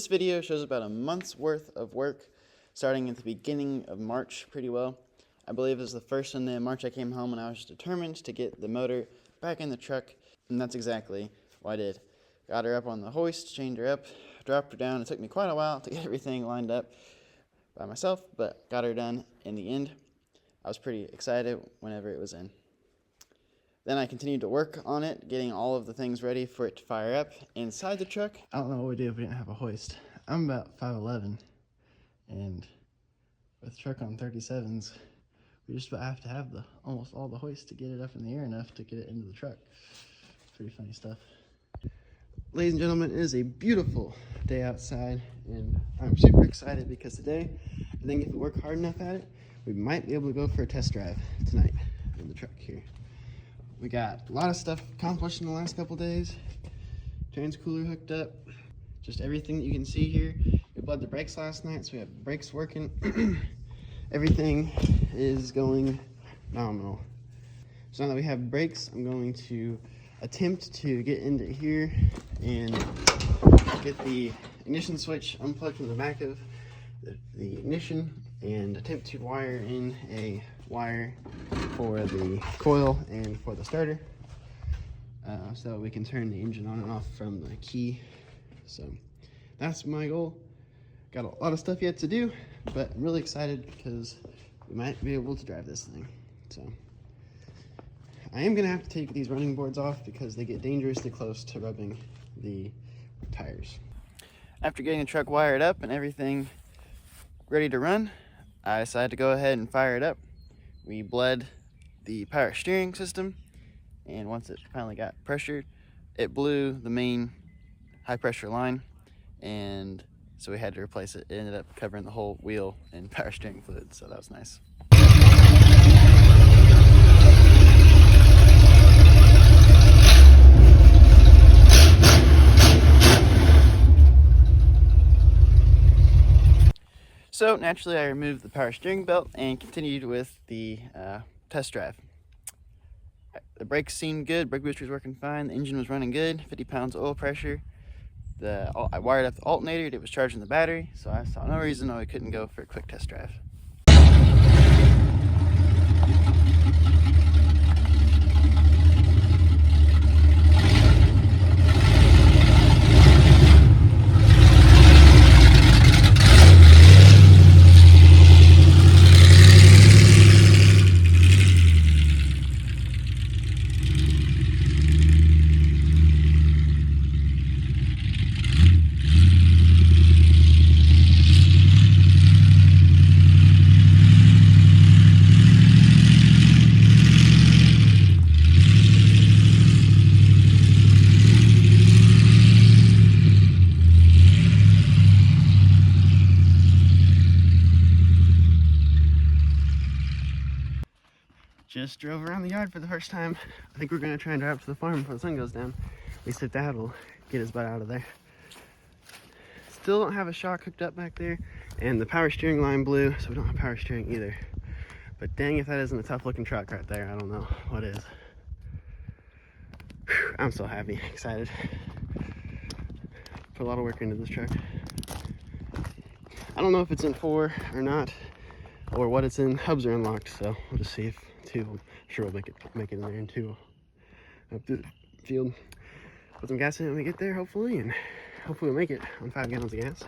This video shows about a month's worth of work, starting at the beginning of March pretty well. I believe it was the first Sunday in March I came home and I was determined to get the motor back in the truck, and that's exactly what I did. Got her up on the hoist, chained her up, dropped her down. It took me quite a while to get everything lined up by myself, but got her done in the end. I was pretty excited whenever it was in. Then I continued to work on it, getting all of the things ready for it to fire up inside the truck. I don't know what we'd do if we didn't have a hoist. I'm about 5'11", and with the truck on 37s, we just about have to have almost all the hoist to get it up in the air enough to get it into the truck. Pretty funny stuff. Ladies and gentlemen, it is a beautiful day outside, and I'm super excited because today, I think if we work hard enough at it, we might be able to go for a test drive tonight in the truck here. We got a lot of stuff accomplished in the last couple days. Trans-cooler hooked up, just everything that you can see here. We bled the brakes last night, so we have brakes working. Everything is going phenomenal. So now that we have brakes, I'm going to attempt to get into here and get the ignition switch unplugged from the back of the ignition and attempt to wire in a wire for the coil and for the starter, so we can turn the engine on and off from the key. So that's my goal. Got a lot of stuff yet to do, but I'm really excited because we might be able to drive this thing. So I am gonna have to take these running boards off because they get dangerously close to rubbing the tires. After getting the truck wired up and everything ready to run, I decided to go ahead and fire it up. We bled the power steering system, and once it finally got pressure, it blew the main high pressure line, and so we had to replace it. It ended up covering the whole wheel in power steering fluid, so that was nice. So naturally I removed the power steering belt and continued with the test drive. The brakes seemed good, brake booster was working fine, the engine was running good, 50 pounds of oil pressure. I wired up the alternator, it was charging the battery, so I saw no reason why we couldn't go for a quick test drive. Just drove around the yard for the first time. I think we're gonna try and drive up to the farm before the sun goes down. At least if that will get his butt out of there. Still don't have a shock hooked up back there, and the power steering line blew, so we don't have power steering either. But dang, if that isn't a tough looking truck right there, I don't know what is. Whew, I'm so happy, excited. Put a lot of work into this truck. I don't know if it's in 4 or not, or what it's in. Hubs are unlocked, so we'll just see if 2. I'm sure we'll make it in there in 2 up through the field. Put some gas in it when we get there, hopefully, and hopefully we'll make it on 5 gallons of gas.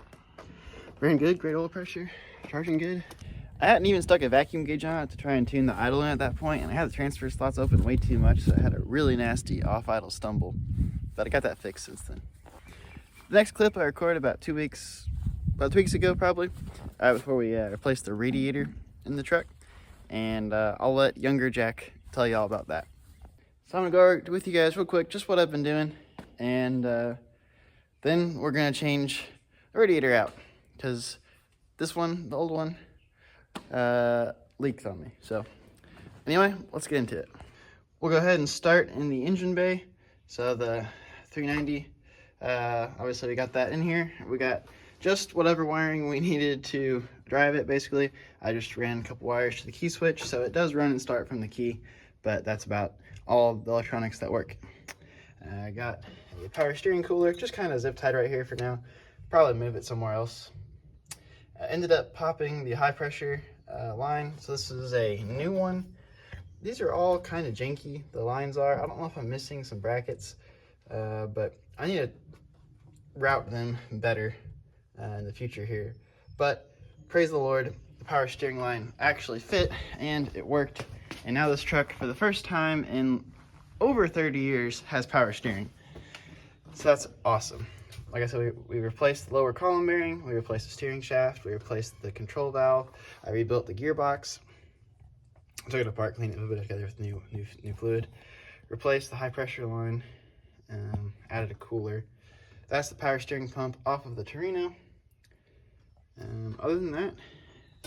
Ran good, great oil pressure, charging good. I hadn't even stuck a vacuum gauge on it to try and tune the idle in at that point, and I had the transfer slots open way too much, so I had a really nasty off-idle stumble. But I got that fixed since then. The next clip I recorded about 2 weeks ago probably, before we replaced the radiator in the truck. And I'll let younger Jack tell you all about that. So I'm gonna go with you guys real quick, just what I've been doing, and then we're gonna change the radiator out, because this one, the old one, leaked on me. So anyway, let's get into it. We'll go ahead and start in the engine bay. So the 390, obviously we got that in here. We got just whatever wiring we needed to drive it, basically. I just ran a couple wires to the key switch, so it does run and start from the key, but that's about all the electronics that work. I got a power steering cooler, just kind of zip tied right here for now, probably move it somewhere else. I ended up popping the high pressure line. So this is a new one. These are all kind of janky, the lines are. I don't know if I'm missing some brackets, but I need to route them better in the future here. But praise the Lord, the power steering line actually fit and it worked. And now this truck, for the first time in over 30 years, has power steering. So that's awesome. Like I said, we replaced the lower column bearing, we replaced the steering shaft, we replaced the control valve, I rebuilt the gearbox, I took it apart, cleaned it, put it together with new fluid, replaced the high pressure line, added a cooler. That's the power steering pump off of the Torino. Other than that,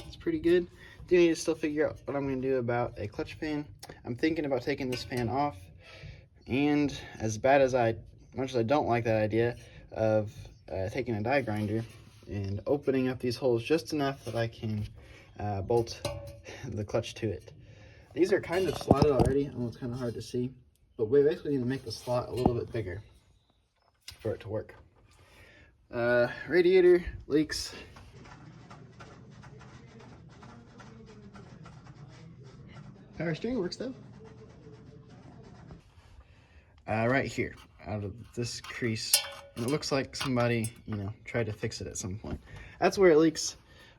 it's pretty good. Do need to still figure out what I'm going to do about a clutch pan. I'm thinking about taking this pan off, and as much as I don't like that idea of taking a die grinder and opening up these holes just enough that I can bolt the clutch to it. These are kind of slotted already. I know it's kind of hard to see, but we basically need to make the slot a little bit bigger for it to work. Radiator leaks. Power steering works though. Right here, out of this crease, and it looks like somebody, tried to fix it at some point. That's where it leaks.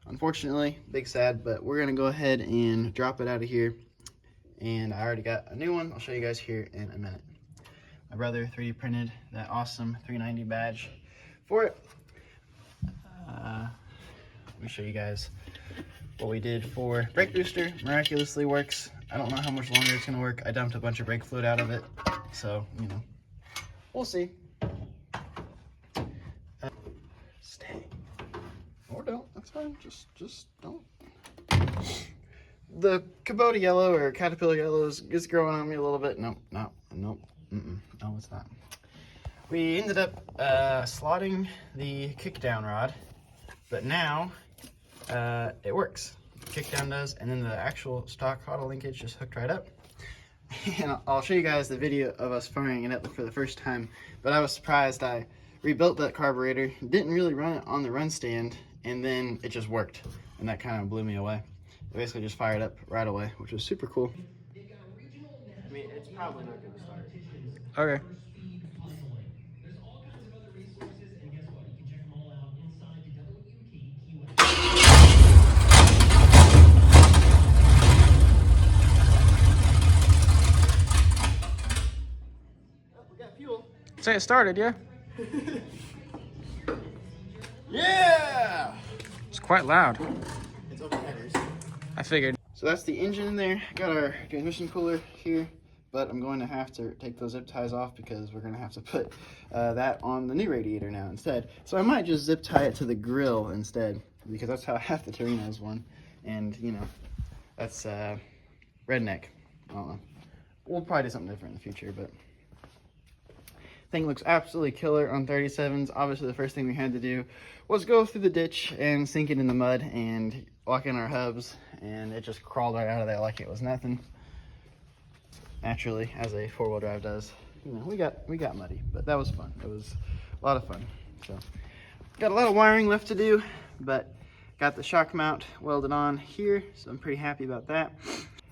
Unfortunately, big sad, but we're gonna go ahead and drop it out of here. And I already got a new one. I'll show you guys here in a minute. My brother 3D printed that awesome 390 badge for it. Let me show you guys what we did for brake booster. Miraculously works. I don't know how much longer it's gonna work. I dumped a bunch of brake fluid out of it, so we'll see. Stay or don't. That's fine. Just don't. The Kubota yellow or Caterpillar yellow is growing on me a little bit. Nope. No, it's not. We ended up slotting the kickdown rod, but now it works. Kickdown does, and then the actual stock auto linkage just hooked right up. And I'll show you guys the video of us firing it up for the first time, but I was surprised. I rebuilt that carburetor, didn't really run it on the run stand, and then it just worked, and that kind of blew me away. It basically just fired up right away, which was super cool. I mean, it's probably not going to start. Okay. Say it started, yeah? Yeah! It's quite loud. It's over headers. I figured. So that's the engine in there. Got our transmission cooler here, but I'm going to have to take those zip ties off because we're going to have to put that on the new radiator now instead. So I might just zip tie it to the grill instead, because that's how half the Torino's won. And, that's redneck. I don't know. We'll probably do something different in the future, but thing looks absolutely killer on 37s. Obviously, the first thing we had to do was go through the ditch and sink it in the mud and lock in our hubs, and it just crawled right out of there like it was nothing. Naturally, as a four-wheel drive does. We got muddy, but that was fun. It was a lot of fun. So, got a lot of wiring left to do, but got the shock mount welded on here, so I'm pretty happy about that.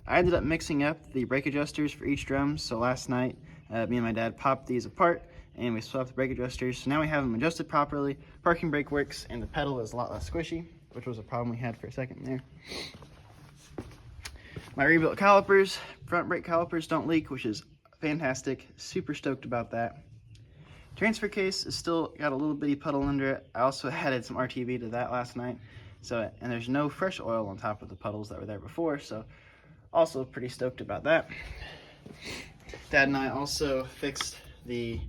I ended up mixing up the brake adjusters for each drum, so last night me and my dad popped these apart and we swapped the brake adjusters, so now we have them adjusted properly. Parking brake works, and the pedal is a lot less squishy, which was a problem we had for a second there. My rebuilt calipers, front brake calipers don't leak, which is fantastic. Super stoked about that. Transfer case is still got a little bitty puddle under it. I also added some RTV to that last night, and there's no fresh oil on top of the puddles that were there before, so also pretty stoked about that. Dad and I also fixed the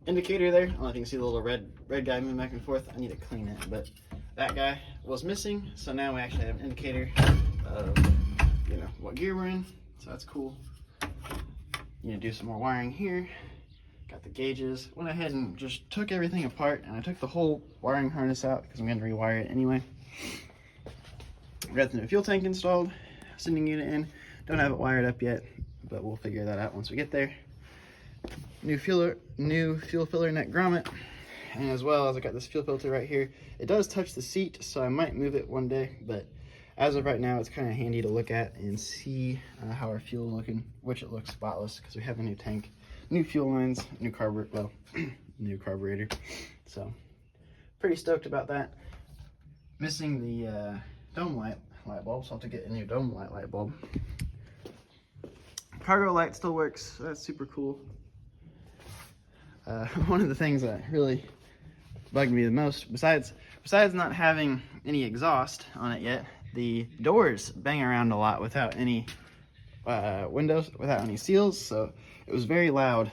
indicator there. I don't know if you can see the little red guy moving back and forth. I need to clean it, but that guy was missing, so now we actually have an indicator of what gear we're in, so that's cool. Do some more wiring here. Got the gauges. Went ahead and just took everything apart, and I took the whole wiring harness out because I'm going to rewire it anyway. Got the new fuel tank installed, sending unit in. Don't have it wired up yet, but we'll figure that out once we get there. New fuel filler neck grommet. and as well as I got this fuel filter right here. It does touch the seat, so I might move it one day, but as of right now, it's kind of handy to look at and see how our fuel is looking, which it looks spotless because we have a new tank, new fuel lines, new carburetor, well, new carburetor. So pretty stoked about that. Missing the dome light bulb, so I'll have to get a new dome light bulb. Cargo light still works, so that's super cool. One of the things that really bugged me the most, besides not having any exhaust on it yet, the doors bang around a lot without any windows, without any seals, so it was very loud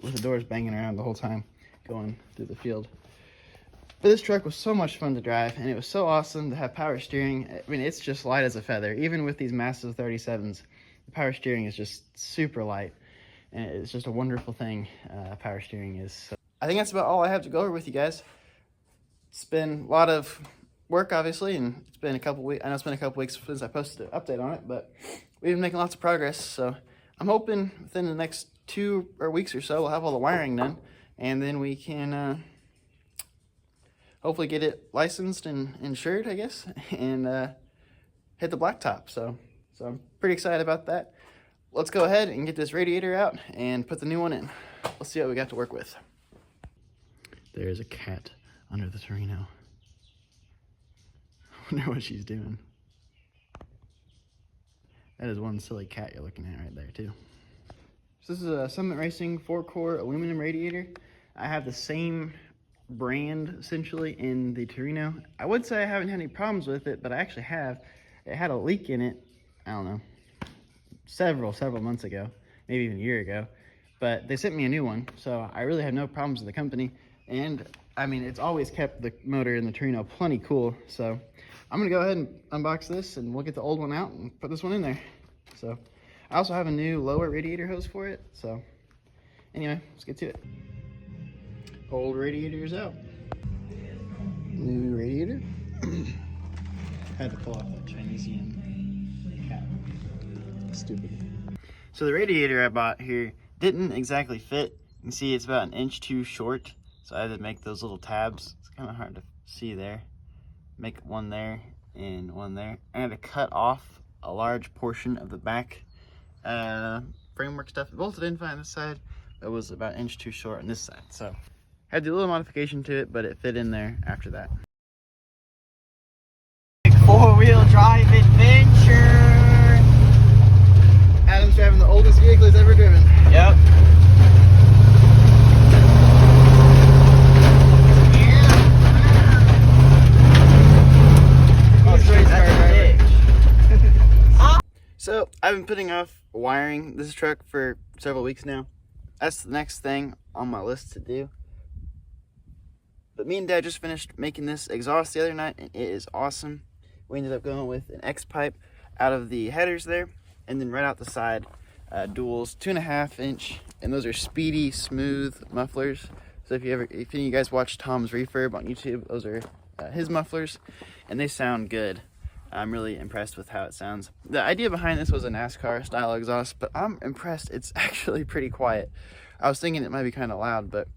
with the doors banging around the whole time going through the field. But this truck was so much fun to drive, and it was so awesome to have power steering. I mean, it's just light as a feather. Even with these massive 37s, the power steering is just super light, and it's just a wonderful thing, power steering is. So I think that's about all I have to go over with you guys. It's been a lot of work, obviously, and it's been a couple weeks. I know it's been a couple weeks since I posted an update on it, but we've been making lots of progress. So I'm hoping within the next 2 weeks or so, we'll have all the wiring done, and then we can hopefully get it licensed and insured, I guess, and hit the blacktop. So I'm pretty excited about that. Let's go ahead and get this radiator out and put the new one in. Let's see what we got to work with. There's a cat under the Torino. I wonder what she's doing. That is one silly cat you're looking at right there too. So this is a Summit Racing 4-core aluminum radiator. I have the same brand essentially in the Torino. I would say I haven't had any problems with it, but I actually have. It had a leak in it, I don't know, several months ago, maybe even a year ago, but they sent me a new one, so I really have no problems with the company. And I mean, it's always kept the motor in the Torino plenty cool. So I'm gonna go ahead and unbox this, and we'll get the old one out and put this one in there. So I also have a new lower radiator hose for it. So anyway, let's get to it. Old radiator's out. New radiator. Had to pull off that Chinesian cap. Stupid. So the radiator I bought here didn't exactly fit. You can see it's about 1 inch too short, so I had to make those little tabs. It's kind of hard to see there. Make one there and one there. I had to cut off a large portion of the back framework stuff. It bolted in fine on this side. It was about 1 inch too short on this side. So I had to do a little modification to it, but it fit in there after that. 4-wheel drive adventure! Adam's driving the oldest vehicle he's ever driven. Yep. So I've been putting off wiring this truck for several weeks now. That's the next thing on my list to do. But me and Dad just finished making this exhaust the other night, and it is awesome. We ended up going with an X pipe out of the headers there, and then right out the side, duals, 2.5 inch, and those are speedy, smooth mufflers. So if any of you guys watch Tom's Refurb on YouTube, those are his mufflers, and they sound good. I'm really impressed with how it sounds. The idea behind this was a NASCAR style exhaust, but I'm impressed. It's actually pretty quiet. I was thinking it might be kind of loud, but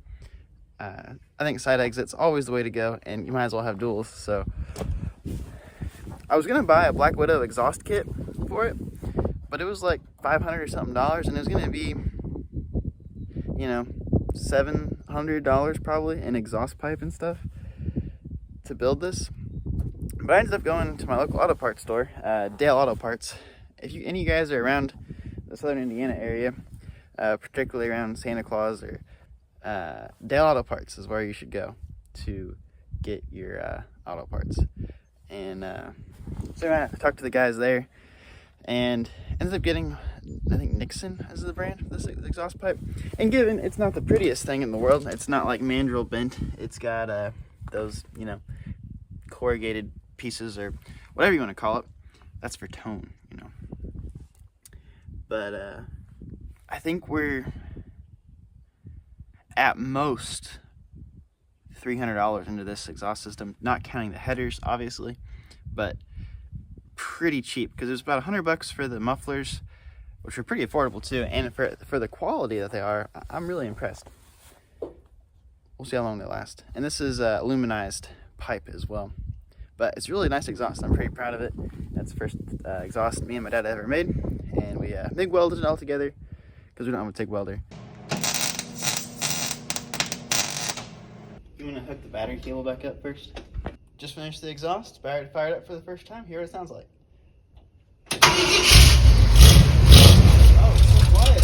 I think side exit's always the way to go, and you might as well have duals. So I was gonna buy a Black Widow exhaust kit for it, but it was like $500 or something, and it was gonna be, you know, $700 probably in exhaust pipe and stuff to build this. But I ended up going to my local auto parts store, Dale Auto Parts. If any of you guys are around the southern Indiana area, particularly around Santa Claus, or Dale Auto Parts is where you should go to get your auto parts. And so I talked to the guys there, and ended up getting, I think Nixon is the brand of this exhaust pipe. And given it's not the prettiest thing in the world, it's not like mandrel bent, it's got those, you know, corrugated pieces or whatever you want to call it. That's for tone, you know. But I think we're at most $300 into this exhaust system, not counting the headers, obviously, but pretty cheap, because it was about $100 for the mufflers, which are pretty affordable too, and for the quality that they are, I'm really impressed. we'll see how long they last. And this is aluminized pipe as well. But it's really nice exhaust. I'm pretty proud of it. That's the first exhaust me and my dad ever made. And we MIG welded it all together because we don't have a TIG welder. You want to hook the battery cable back up first? Just finished the exhaust. Battery fired up for the first time. Hear what it sounds like. Oh, it's so quiet.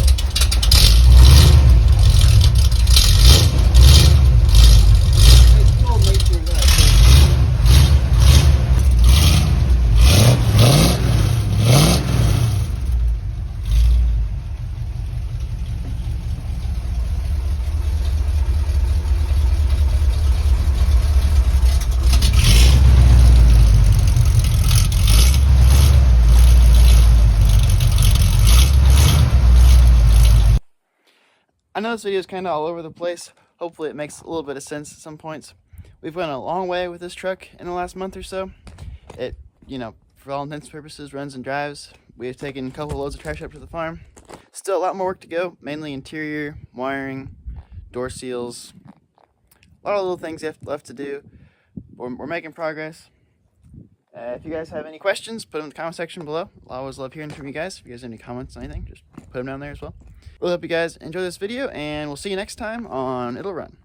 It's cold nature of that. I know this video is kind of all over the place. Hopefully it makes a little bit of sense at some points. We've gone a long way with this truck in the last month or so. It, for all intents and purposes, runs and drives. We've taken a couple loads of trash up to the farm. Still a lot more work to go, mainly interior, wiring, door seals. A lot of little things left to do. We're making progress. If you guys have any questions, put them in the comment section below. I always love hearing from you guys. If you guys have any comments on anything, just put them down there as well. We'll hope you guys enjoy this video, and we'll see you next time on It'll Run.